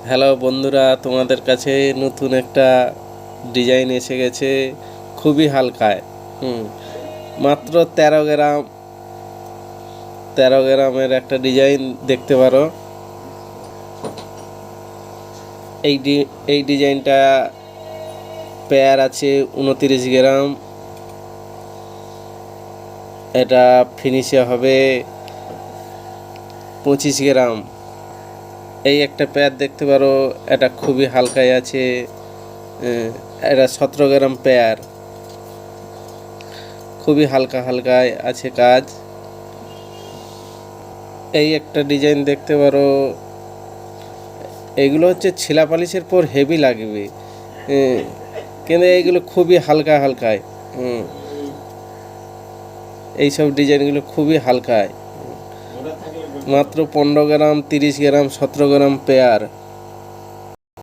Hello বন্ধুরা, তোমাদের কাছে নতুন একটা ডিজাইন এসে গেছে, খুবই হালকায়। মাত্র 13 গ্রামের একটা ডিজাইন দেখতে পারো। এই ডিজাইনটা পেয়ার আছে 29 গ্রাম। এটা ফিনিশে হবে 25 গ্রাম। এই একটা পেয়ার দেখতে পারো, এটা খুবই হালকায় আছে। এটা 17 গ্রাম পেয়ার, খুবই হালকা হালকায় আছে কাজ। এই একটা ডিজাইন দেখতে পারো, এগুলো হচ্ছে ছিলা পালিশের পর হেভি লাগবে, কিন্তু এইগুলো খুবই হালকা হালকায়। এইসব ডিজাইনগুলো খুবই হালকায়, মাত্র 15 গ্রাম, 30 গ্রাম, 17 গ্রাম পেয়ার।